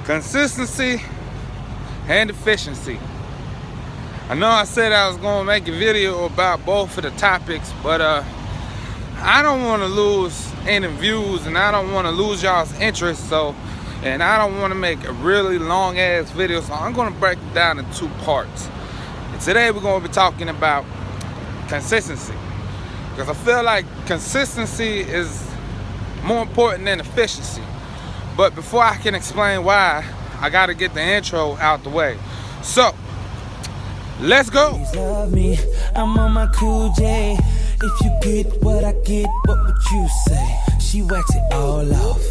Consistency and efficiency. I know I said I was going to make a video about both of the topics, but I don't want to lose any views and I don't want to lose y'all's interest, and I don't want to make a really long ass video, so I'm going to break it down in 2 parts. And today we're going to be talking about consistency, because I feel like consistency is more important than efficiency. But before I can explain why, I gotta get the intro out the way. So, let's go. Please love me, I'm on my cool J. If you get what I get, what would you say? She wax it all off,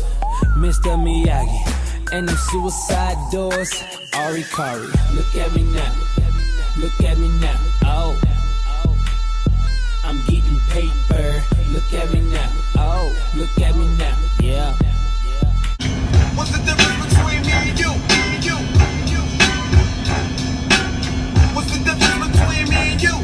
Mr. Miyagi. And them suicide doors, Ari Kari. Look at me now, look at me now, oh. I'm getting paper, look at me now, oh. Look at me now, yeah. What's the difference between me and you? What's the difference between me and you?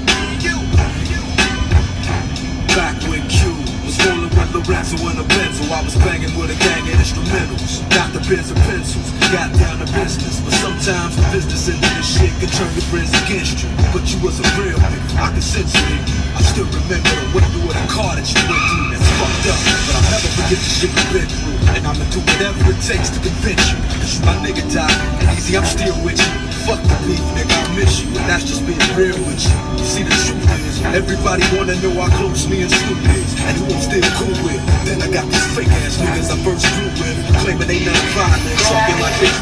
Back when Q was rolling with Lorenzo and a Benzo, I was banging with a gang of instrumentals. Got the pens and pencils, got down to business. But sometimes the business end of this shit can turn your friends against you. But you was a real nigga, I can sense it in you. I still remember the window of the car that you went through. That's fucked up, but I'll never forget the shit we've been through. And I'ma do whatever it takes to convince you. Cause my nigga died, and easy, I'm still with you. Fuck the beef, nigga, I miss you. And that's just being real with you. You see, the truth is, everybody wanna know how close me and Snoop is, and who I'm still cool with. Then I got these fake ass niggas I first grew with, claiming they not violent, talking like this.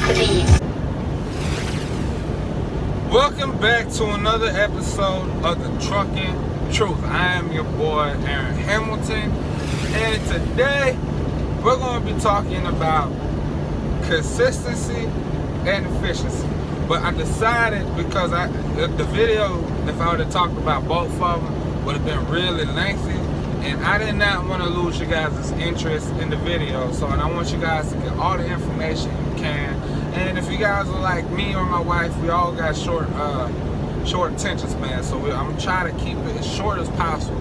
Welcome back to another episode of the Trucking Truth. I am your boy, Aaron Hamilton, and today we're going to be talking about consistency and efficiency. But I decided, because the video, if I would have talked about both of them, would have been really lengthy, and I did not want to lose you guys' interest in the video. So, and I want you guys to get all the information you can. And if you guys are like me or my wife, we all got short attention span, so I'm trying to keep it as short as possible.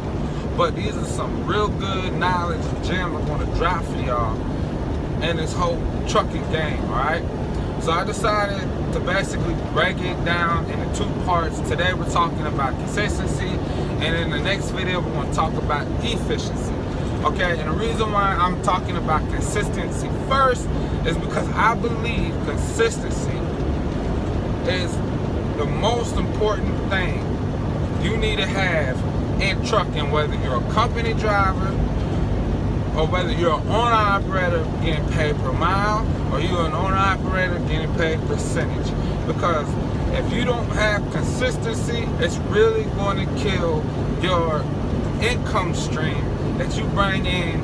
But these are some real good knowledge and gems I'm going to drop for y'all in this whole trucking game, alright? So I decided to basically break it down into 2 parts. Today we're talking about consistency, and in the next video we're going to talk about efficiency. Okay, and the reason why I'm talking about consistency first is because I believe consistency is the most important thing you need to have in trucking, whether you're a company driver or whether you're an owner-operator getting paid per mile, or you're an owner-operator getting paid percentage. Because if you don't have consistency, it's really going to kill your income stream that you bring in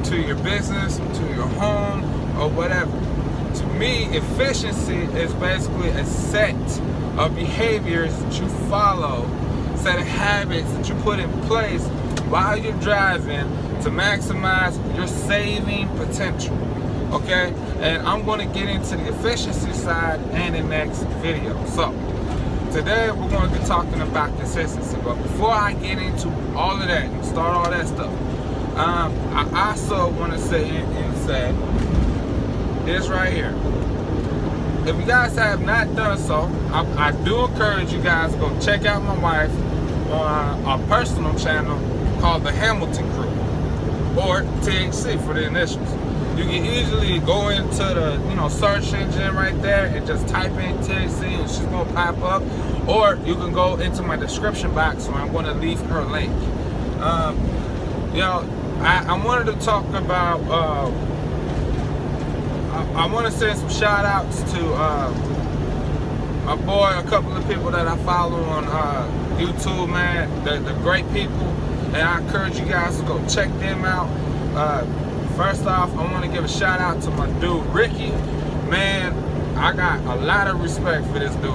to your business, to your home, or whatever. To me, efficiency is basically a set of behaviors that you follow, set of habits that you put in place while you're driving to maximize your saving potential. Okay? And I'm going to get into the efficiency side in the next video. So, today we're going to be talking about consistency. But before I get into all of that and start all that stuff, I also want to say this right here. If you guys have not done so, I do encourage you guys to go check out my wife on our personal channel called the Hamilton Crew, or THC for the initials. You can easily go into the search engine right there and just type in THC and she's gonna pop up, or you can go into my description box where I'm gonna leave her link. I wanted to talk about I want to send some shout outs to a couple of people that I follow on YouTube, man. They're great people, and I encourage you guys to go check them out. First off, I want to give a shout out to my dude Rickey. Man, I got a lot of respect for this dude,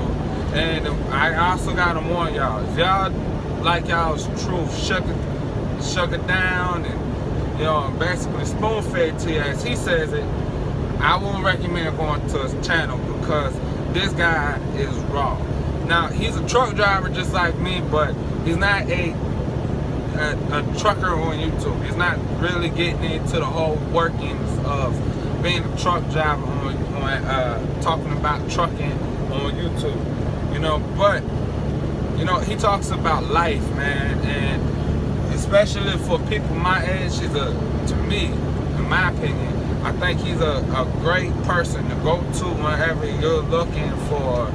and I also got to warn y'all, if y'all like y'all's truth shook it down and basically spoon fed to you as he says it, I won't recommend going to his channel because this guy is raw. Now, he's a truck driver just like me, but he's not a trucker on YouTube. He's not really getting into the whole workings of being a truck driver on talking about trucking on YouTube, you know. But you know, he talks about life, man, and especially for people my age, to me, in my opinion, I think he's a great person to go to whenever you're looking for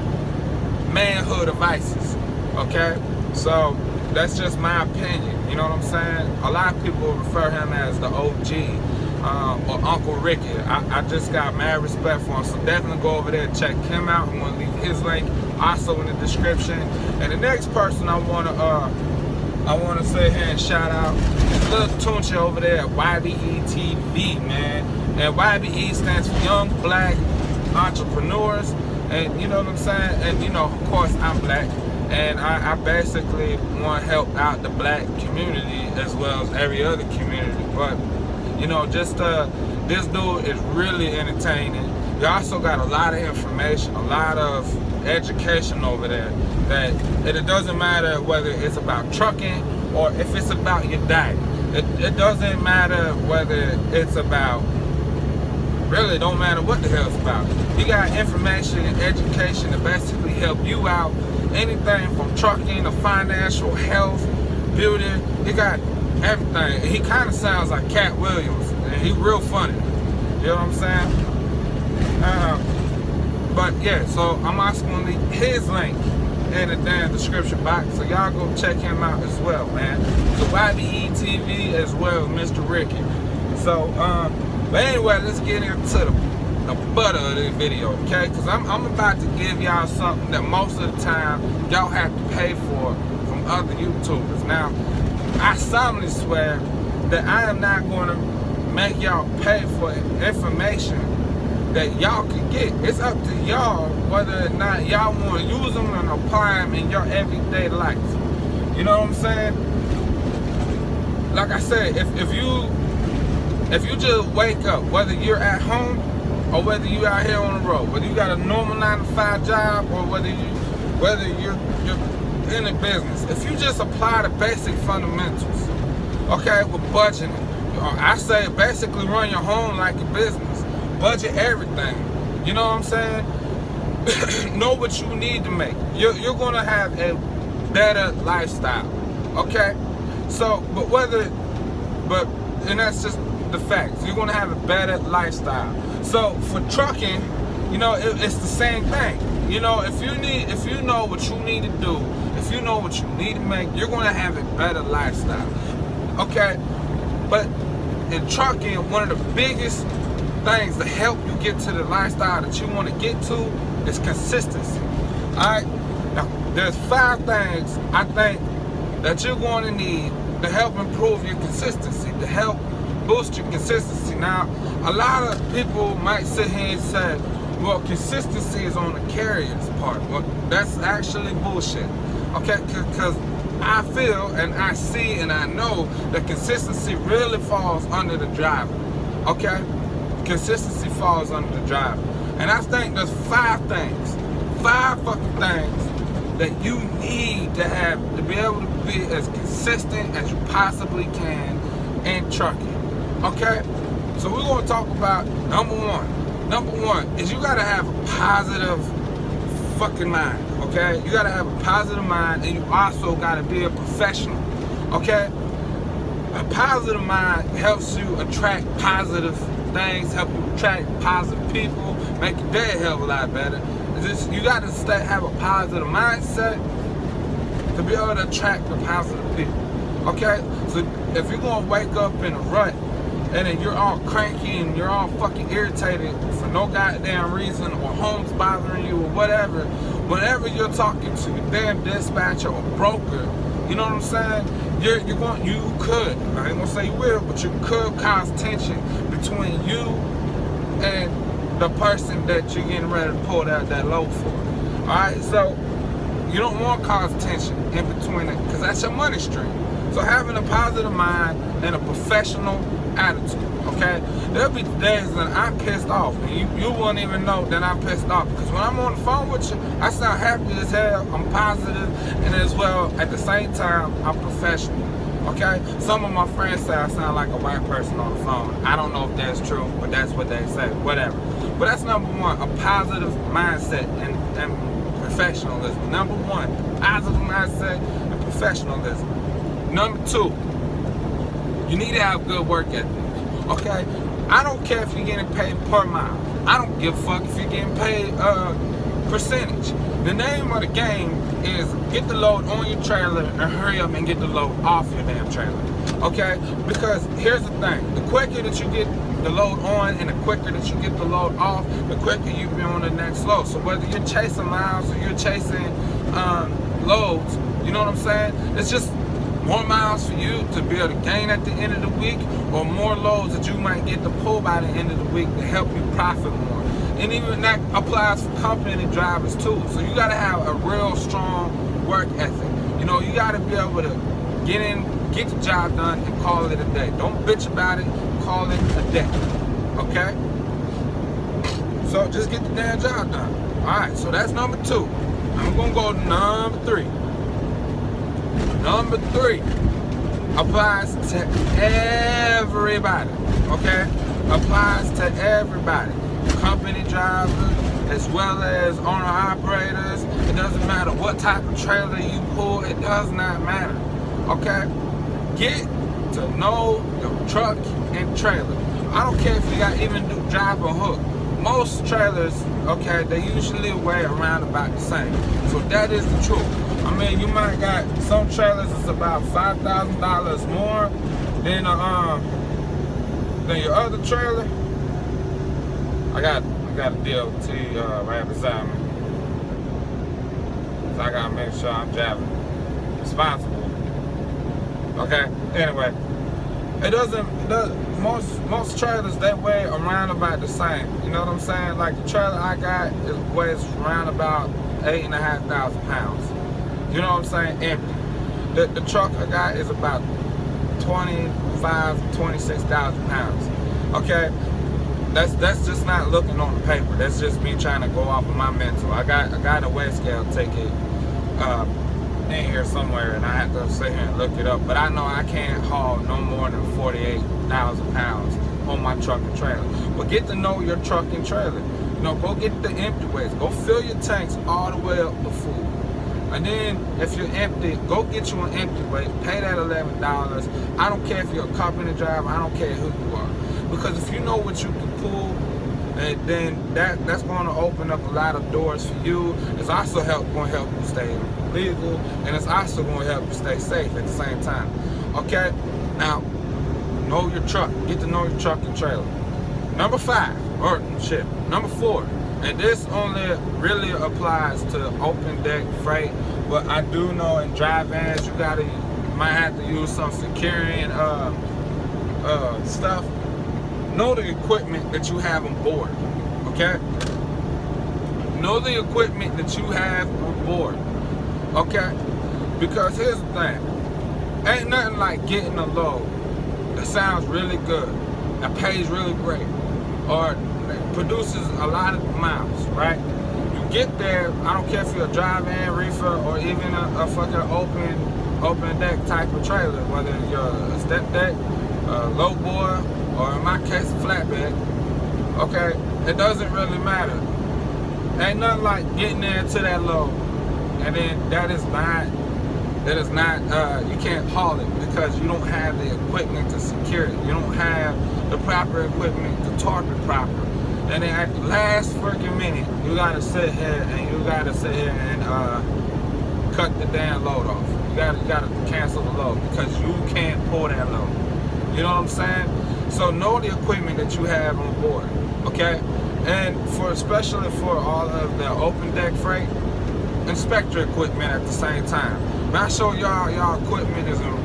manhood advices. Okay, so that's just my opinion. You know what I'm saying? A lot of people refer him as the OG. Or Uncle Rickey. I just got mad respect for him, so definitely go over there and check him out. I'm gonna leave his link also in the description. And the next person I wanna say here and shout out is Lil Tunchi over there at YBETV, man. And YBE stands for Young Black Entrepreneurs, and you know what I'm saying. And you know, of course, I'm black, and I basically want to help out the black community as well as every other community, but. You know, just this dude is really entertaining. You also got a lot of information, a lot of education over there. That it doesn't matter whether it's about trucking or if it's about your diet. It doesn't matter whether it's about, really don't matter what the hell it's about. You got information and education to basically help you out. Anything from trucking to financial, health, beauty. You got everything. He kind of sounds like Cat Williams, and he's real funny. You know what I'm saying? But yeah, so I'm also gonna leave his link in the damn description box, so y'all go check him out as well, man. So YBETV as well as Mr. Rickey. So, but anyway, let's get into the butter of this video, okay? Because I'm about to give y'all something that most of the time y'all have to pay for from other YouTubers. Now, I solemnly swear that I am not going to make y'all pay for information that y'all can get. It's up to y'all whether or not y'all want to use them and apply them in your everyday life. You know what I'm saying? Like I said, if you just wake up, whether you're at home or whether you out here on the road, whether you got a normal 9-to-5 job or whether you're in a business, if you just apply the basic fundamentals, okay, with budgeting, I say basically run your home like a business, budget everything, you know what I'm saying? Know what you need to make. You're gonna have a better lifestyle, okay? So, and that's just the facts. You're gonna have a better lifestyle. So for trucking, you know, it's the same thing. You know, if you know what you need to do, if you know what you need to make, you're gonna have a better lifestyle. Okay? But in trucking, one of the biggest things to help you get to the lifestyle that you want to get to is consistency. Alright? Now, there's 5 things I think that you're going to need to help improve your consistency, to help boost your consistency. Now, a lot of people might sit here and say, well, consistency is on the carrier's part. Well, that's actually bullshit. Okay, because I feel and I see and I know that consistency really falls under the driver. Okay? Consistency falls under the driver. And I think there's 5 fucking things that you need to have to be able to be as consistent as you possibly can in trucking. Okay? So we're going to talk about number one. Number one is you got to have a positive fucking mind, okay? You got to have a positive mind, and you also got to be a professional, okay? A positive mind helps you attract positive things, help you attract positive people, make your day a hell of a lot better. You got to have a positive mindset to be able to attract the positive people, okay? So if you're going to wake up in a rut, and then you're all cranky and you're all fucking irritated for no goddamn reason, or home's bothering you or whatever, whenever you're talking to your damn dispatcher or broker, you know what I'm saying? You could, I ain't gonna say you will, but you could cause tension between you and the person that you're getting ready to pull that load for. Alright, so you don't want to cause tension in between it, because that's your money stream. So having a positive mind and a professional attitude, okay? There'll be days that I'm pissed off, and you won't even know that I'm pissed off, because when I'm on the phone with you, I sound happy as hell, I'm positive, and as well, at the same time, I'm professional. Okay? Some of my friends say I sound like a white person on the phone. I don't know if that's true, but that's what they say. Whatever. But that's number one, a positive mindset and professionalism. Number one, positive mindset and professionalism. Number two, you need to have good work ethic. Okay? I don't care if you're getting paid per mile. I don't give a fuck if you're getting paid percentage. The name of the game is get the load on your trailer and hurry up and get the load off your damn trailer. Okay? Because here's the thing. The quicker that you get the load on and the quicker that you get the load off, the quicker you be on the next load. So whether you're chasing miles or you're chasing loads, you know what I'm saying? It's just more miles for you to be able to gain at the end of the week, or more loads that you might get to pull by the end of the week to help you profit more. And even that applies for company drivers too. So you gotta have a real strong work ethic. You know, you gotta be able to get in, get the job done, and call it a day. Don't bitch about it, call it a day. Okay? So just get the damn job done. Alright, so that's number two. I'm gonna go to number three. Number three applies to everybody, okay? Applies to everybody. Company drivers, as well as owner-operators. It doesn't matter what type of trailer you pull. It does not matter, okay? Get to know your truck and trailer. I don't care if you got even do drive or hook. Most trailers, okay, they usually weigh around about the same. So that is the truth. I mean, you might got some trailers that's about $5,000 more than your other trailer. I got a DLT right beside me, so I gotta make sure I'm driving responsible. Okay. Anyway, most trailers, they weigh around about the same. You know what I'm saying? Like the trailer I got weighs around about 8,500 pounds. You know what I'm saying? Empty. The truck I got is about 26,000 pounds. Okay? That's just not looking on the paper. That's just me trying to go off of my mental. I got a weight scale ticket in here somewhere, and I have to sit here and look it up. But I know I can't haul no more than 48,000 pounds on my truck and trailer. But get to know your truck and trailer. You know, go get the empty weights. Go fill your tanks all the way up to full. And then if you're empty, go get you an empty weight. Pay that $11. I don't care if you're a company driver. I don't care who you are. Because if you know what you can pull, and then that's going to open up a lot of doors for you. It's also going to help you stay legal, and it's also going to help you stay safe at the same time. Okay? Now, know your truck. Get to know your truck and trailer. Number four. And this only really applies to open deck freight, but I do know in dry vans you might have to use some securing stuff. Know the equipment that you have on board, okay? Know the equipment that you have on board, okay? Because here's the thing, ain't nothing like getting a load that sounds really good, that pays really great, or produces a lot of miles, right? You get there, I don't care if you're a drive-in, reefer, or even a fucking open deck type of trailer, whether you're a step deck, a low bore, or in my case, a flatbed, okay? It doesn't really matter. Ain't nothing like getting there to that load, and then that is not, you can't haul it because you don't have the equipment to secure it. You don't have the proper equipment to torque it proper. And then at the last freaking minute, you gotta sit here and cut the damn load off. You gotta cancel the load because you can't pull that load. You know what I'm saying? So know the equipment that you have on board, okay? And especially for all of the open deck freight, inspect your equipment at the same time. Make sure y'all equipment is in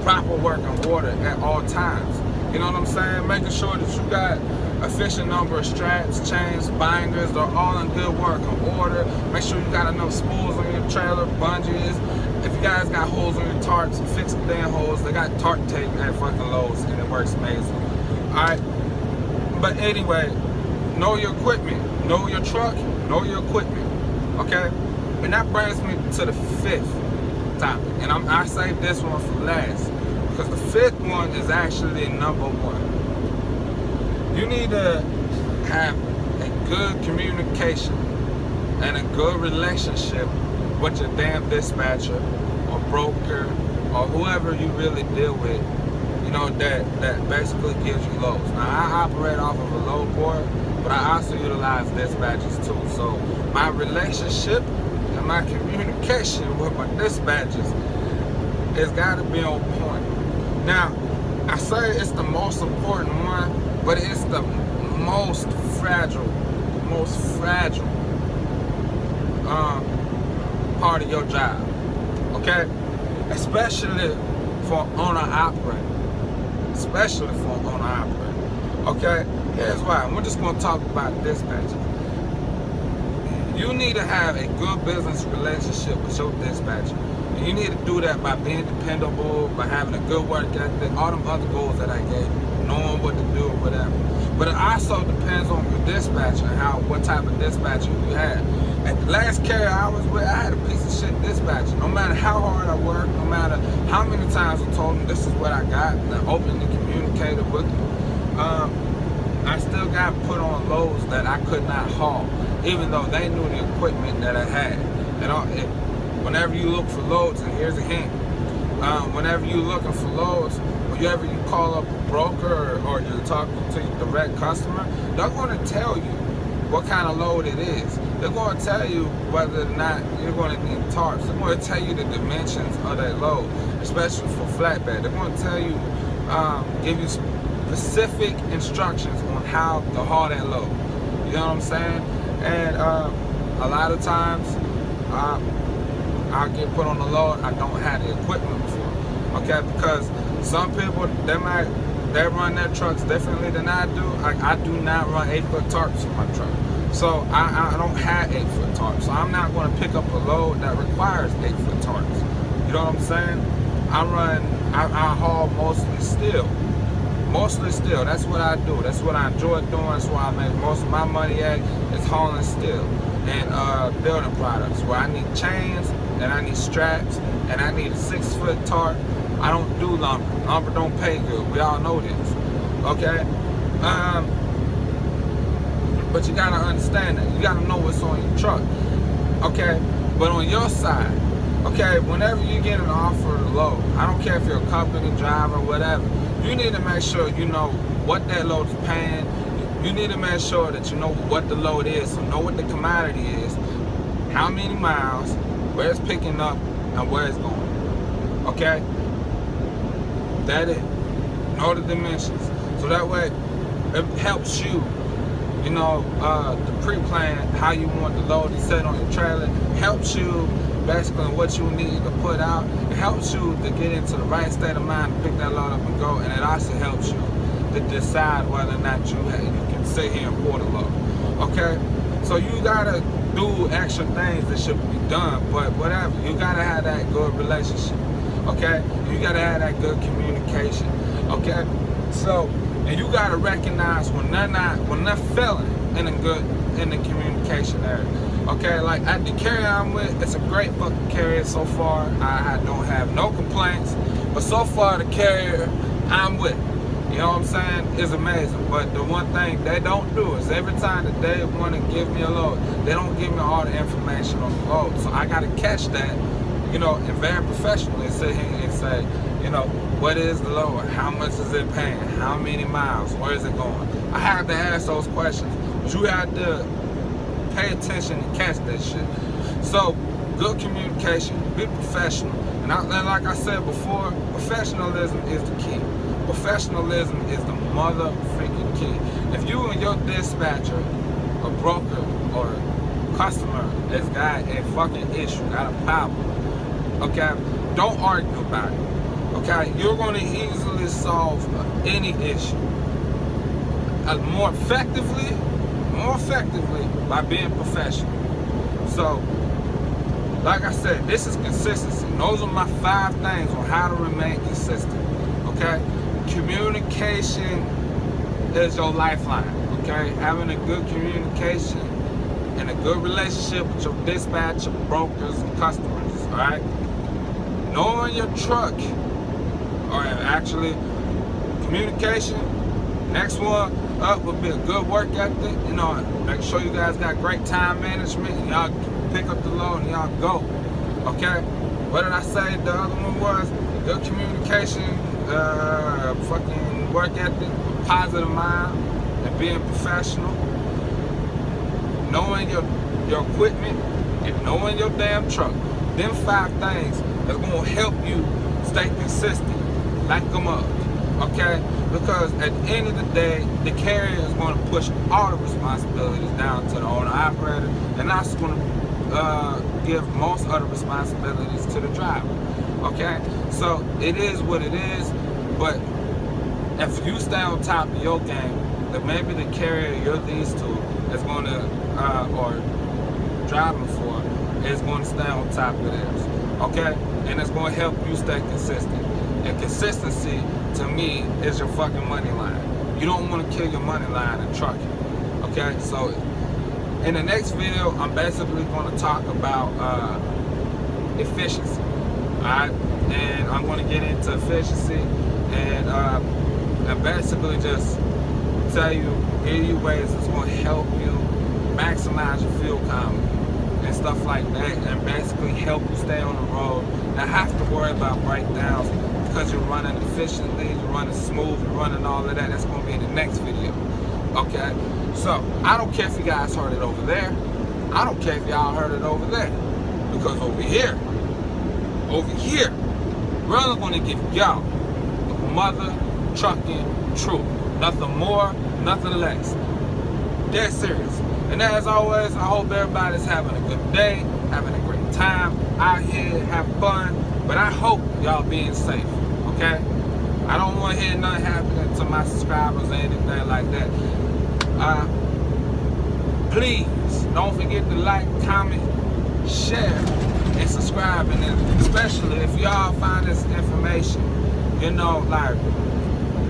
proper working order at all times. You know what I'm saying? Making sure that you got a efficient number of straps, chains, binders, they're all in good working order. Make sure you got enough spools on your trailer, bungees. If you guys got holes on your tarps, fix the damn holes. They got tarp tape at fucking Lowe's and it works amazing. Alright? But anyway, know your equipment. Know your truck, know your equipment. Okay? And that brings me to the fifth topic. And I saved this one for last. because the fifth one is actually number one. You need to have a good communication and a good relationship with your damn dispatcher or broker or whoever you really deal with, you know, that basically gives you loads. Now, I operate off of a load board, but I also utilize dispatchers too. So my relationship and my communication with my dispatchers has got to be on point. Now, I say it's the most important one, but it's the most fragile part of your job, okay? Especially for owner-operator. Okay? Here's why. We're just going to talk about dispatching. You need to have a good business relationship with your dispatcher. And you need to do that by being dependable, by having a good work ethic, all them other goals that I gave you, knowing what to do or whatever. But it also depends on your dispatcher and what type of dispatcher you have. At the last carrier I was with, I had a piece of shit dispatcher. No matter how hard I worked, no matter how many times I told them this is what I got, and I openly communicated with them, I still got put on loads that I could not haul, even though they knew the equipment that I had. And whenever you look for loads, and here's a hint, whenever you're looking for loads, whenever you call up a broker or you're talking to your direct customer, they're going to tell you what kind of load it is. They're going to tell you whether or not you're going to need tarps. They're going to tell you the dimensions of that load, especially for flatbed. They're going to tell you, give you specific instructions on how to haul that load. You know what I'm saying? And a lot of times, I'll get put on the load, I don't have the equipment for, okay? Because some people, they run their trucks differently than I do. I do not run 8-foot tarps in my truck. So I don't have 8-foot tarps. So I'm not going to pick up a load that requires 8-foot tarps. You know what I'm saying? I haul mostly steel. That's what I do. That's what I enjoy doing. That's where I make most of my money at, is hauling steel and building products, where I need chains and I need straps and I need a 6-foot tarp. I don't do lumber. Lumber don't pay good. We all know this. Okay? But you gotta understand that. You gotta know what's on your truck. Okay? But on your side, okay, whenever you get an offer to load, I don't care if you're a company driver or whatever, you need to make sure you know what that load is paying. You need to make sure that you know what the load is, so know what the commodity is, how many miles, where it's picking up, and where it's going. Okay? That it. Know the dimensions. So that way, it helps you, you know, to pre-plan how you want the load to set on your trailer. Helps you basically what you need to put out. It helps you to get into the right state of mind to pick that load up and go. And it also helps you to decide whether or not you can sit here and pour the load. Okay? So you gotta do extra things that should be done, but whatever. You gotta have that good relationship. Okay? You gotta have that good communication. Okay? So, and you gotta recognize when they're failing in the communication area. Okay, like at the carrier I'm with, it's a great fucking carrier so far. I don't have no complaints. But so far the carrier I'm with, you know what I'm saying, is amazing. But the one thing they don't do is every time that they want to give me a load, they don't give me all the information on the load. So I gotta catch that, you know, and very professionally sit here and say, you know, what is the load? How much is it paying? How many miles? Where is it going? I have to ask those questions. But you have to pay attention and catch that shit. So, good communication, be professional. And like I said before, professionalism is the key. Professionalism is the motherfucking key. If you and your dispatcher, a broker, or customer has got a fucking issue, got a problem, okay, don't argue about it. Okay, you're going to easily solve any issue more effectively by being professional. So, like I said, this is consistency. Those are my 5 things on how to remain consistent. Okay, communication is your lifeline. Okay, having a good communication and a good relationship with your dispatcher, brokers, and customers. All right, knowing your truck. or actually communication. Next one up would be a good work ethic. You know, make sure you guys got great time management and y'all pick up the load and y'all go. Okay? What did I say the other one was? Good communication, fucking work ethic, positive mind, and being professional. Knowing your equipment and knowing your damn truck. Them 5 things that's gonna help you stay consistent. Like them up. Okay? Because at the end of the day, the carrier is going to push all the responsibilities down to the owner operator, and that's going to give most of the responsibilities to the driver. Okay? So it is what it is, but if you stay on top of your game, then maybe the carrier you're leased to is going to, or driving for, is going to stay on top of theirs. Okay? And it's going to help you stay consistent. And consistency, to me, is your fucking money line. You don't want to kill your money line in trucking. Okay? So, in the next video, I'm basically going to talk about efficiency. Alright? And I'm going to get into efficiency and basically just tell you, give you ways that's going to help you maximize your fuel economy and stuff like that, and basically help you stay on the road. Not have to worry about breakdowns, because you're running efficiently, you're running smooth, you're running all of that. That's going to be in the next video. Okay? So, I don't care if you guys heard it over there. I don't care if y'all heard it over there. Because over here, we're only going to give y'all the mother trucking truth. Nothing more, nothing less. Dead serious. And as always, I hope everybody's having a good day, having a great time out here, have fun. But I hope y'all being safe, okay? I don't want to hear nothing happening to my subscribers or anything like that. Please, don't forget to like, comment, share, and subscribe. And then especially if y'all find this information, you know, like,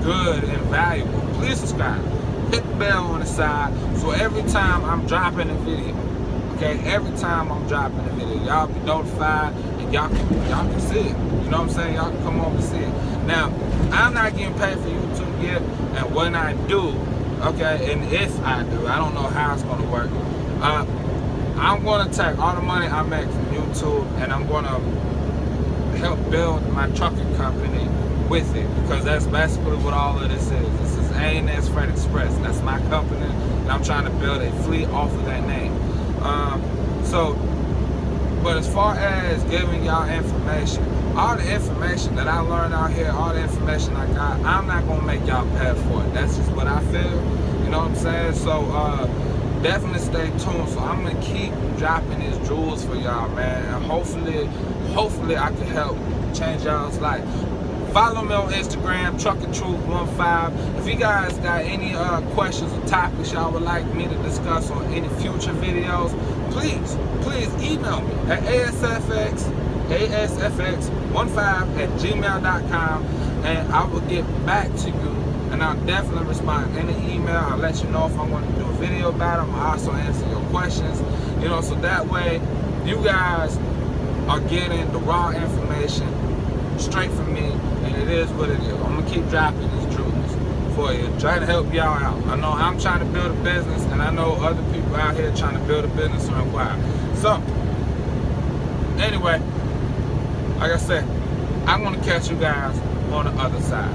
good and valuable, please subscribe. Hit the bell on the side, so every time I'm dropping a video, okay, every time I'm dropping a video, y'all be notified and y'all can see it. You know what I'm saying? Y'all can come over and see it. Now, I'm not getting paid for YouTube yet, and when I do, okay, and if I do, I don't know how it's going to work. I'm going to take all the money I make from YouTube, and I'm going to help build my trucking company with it, because that's basically what all of this is. This is A&S Freight Express. That's my company, and I'm trying to build a fleet off of that name. But as far as giving y'all information, all the information that I learned out here, all the information I got, I'm not gonna make y'all pay for it. That's just what I feel. You know what I'm saying? So definitely stay tuned. So I'm gonna keep dropping these jewels for y'all, man, and hopefully I can help change y'all's life. Follow me on Instagram, TruckinTruth15. If you guys got any questions or topics y'all would like me to discuss on any future videos, please email me at asfx15@gmail.com, and I will get back to you, and I'll definitely respond in the email. I'll let you know if I'm going to do a video about them. I'll also answer your questions, you know, so that way you guys are getting the raw information straight from me, and it is what it is. I'm gonna keep dropping these jewels for you, trying to help y'all out. I know I'm trying to build a business, and I know other people out here trying to build a business or inquire. So, anyway, like I said, I'm gonna catch you guys on the other side.